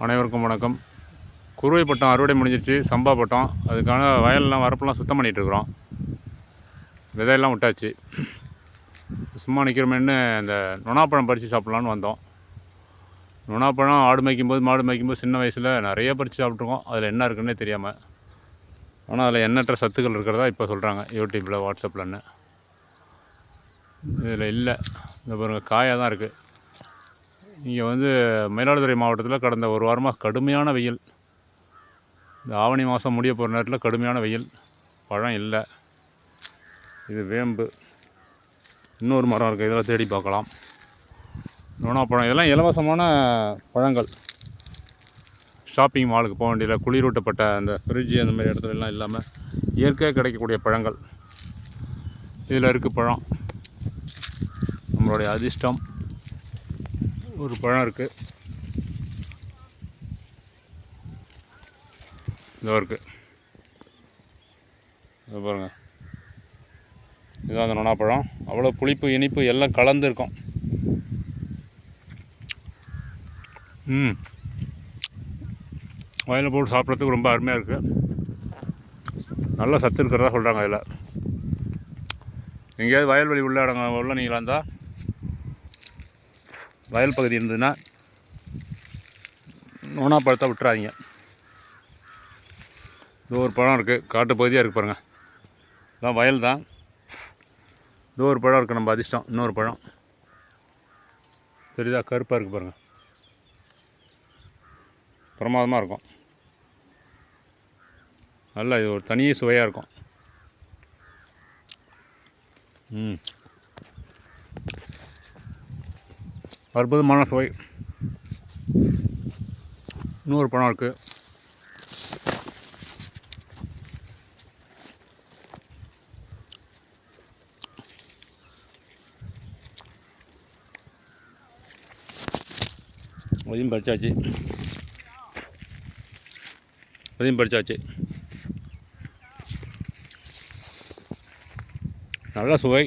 அனைவருக்கும் வணக்கம். குறுவை பட்டம் அறுவடை முடிஞ்சிருச்சு. சம்பா பட்டம் அதுக்கான வயல்லாம் வரப்பெல்லாம் சுத்தம் பண்ணிகிட்ருக்குறோம். விதையெல்லாம் விட்டாச்சு. சும்மா நிற்கிறோமேன்னு இந்த நொனாப்பழம் பறித்து சாப்பிட்லான்னு வந்தோம். நொனாப்பழம் ஆடு மேய்க்கும்போது மாடு மேய்க்கும்போது சின்ன வயசில் நிறைய பறித்து சாப்பிட்ருக்கோம். அதில் என்ன இருக்குன்னே தெரியாமல். ஆனால் அதில் எண்ணற்ற சத்துக்கள் இருக்கிறதா இப்போ சொல்கிறாங்க யூடியூப்பில், வாட்ஸ்அப்லன்னு. இதில் இல்லை. இந்த பாருங்கள், காயாக தான் இருக்குது. இங்கே மயிலாடுதுறை மாவட்டத்தில் கடந்த ஒரு வாரமாக கடுமையான வெயில். இந்த ஆவணி மாதம் முடிய போகிற நேரத்தில் கடுமையான வெயில். பழம் இல்லை. இது வேம்பு. இன்னொரு மரம் இருக்குது, இதெல்லாம் தேடி பார்க்கலாம். நொனாப்பழம் இதெல்லாம் இலவசமான பழங்கள். ஷாப்பிங் மாலுக்கு போக வேண்டியதில்லை. குளிரூட்டப்பட்ட அந்த ஃப்ரிட்ஜு அந்த மாதிரி இடத்துலலாம் இல்லாமல் இயற்கையாக கிடைக்கக்கூடிய பழங்கள். இதில் இருக்குது பழம். நம்மளுடைய அதிர்ஷ்டம். ஒரு பழம் இருக்குது, இதோ இருக்குது. இது பாருங்கள், இதுதான் அந்த நொனாப்பழம். அவ்வளோ புளிப்பு இனிப்பு எல்லாம் கலந்து இருக்கும். வயலில் போட்டு சாப்பிட்றதுக்கு ரொம்ப அருமையாக இருக்குது. நல்ல சத்து இருக்கிறதா சொல்கிறாங்க. அதில் எங்கேயாவது வயல்வெளி உள்ள இடங்கள் உள்ள நீங்களாக இருந்தால், வயல் பகுதி இருந்ததுன்னா நொனாப்பழத்தை விட்டுறாதீங்க. இது ஒரு பழம் இருக்குது, காட்டு பகுதியாக இருக்குது பாருங்கள். இதான் வயல் தான். இது ஒரு பழம் இருக்குது, நம்ம அதிர்ஷ்டம். இன்னொரு பழம் தெரியுதா, கருப்பாக இருக்குது பாருங்கள். பிரமாதமாக இருக்கும். நல்லா இது ஒரு தனி சுவையாக இருக்கும். அற்புதமான சுவை. இன்னொரு பழம் இருக்குது. அதையும் பறிச்சாச்சு. நல்ல சுவை.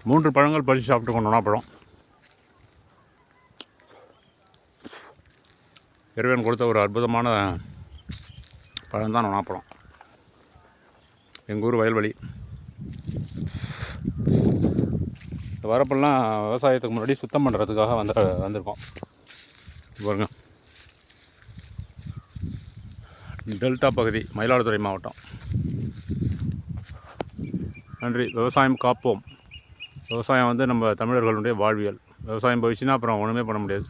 3 பழங்கள் பறித்து சாப்பிட்டுக்கணும். நொனாப்பழம் இறைவன் கொடுத்த ஒரு அற்புதமான பழம் தான் நொனாப்பழம். எங்கள் ஊர் வயல்வெளி. இந்த வரப்பெல்லாம் விவசாயத்துக்கு முன்னாடி சுத்தம் பண்ணுறதுக்காக வந்திருக்கோம். பாருங்க, டெல்டா பகுதி, மயிலாடுதுறை மாவட்டம். நன்றி. விவசாயம் காப்போம். விவசாயம் நம்ம தமிழர்களுடைய வாழ்வியல். விவசாயம் போயிடுச்சுன்னா அப்புறம் ஒன்றுமே பண்ண முடியாது.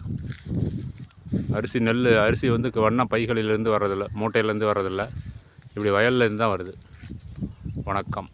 அரிசி வண்ண பைகளிலிருந்து வர்றதில்லை, மூட்டையிலேருந்து வர்றதில்லை. இப்படி வயல்லேருந்து தான் வருது. வணக்கம்.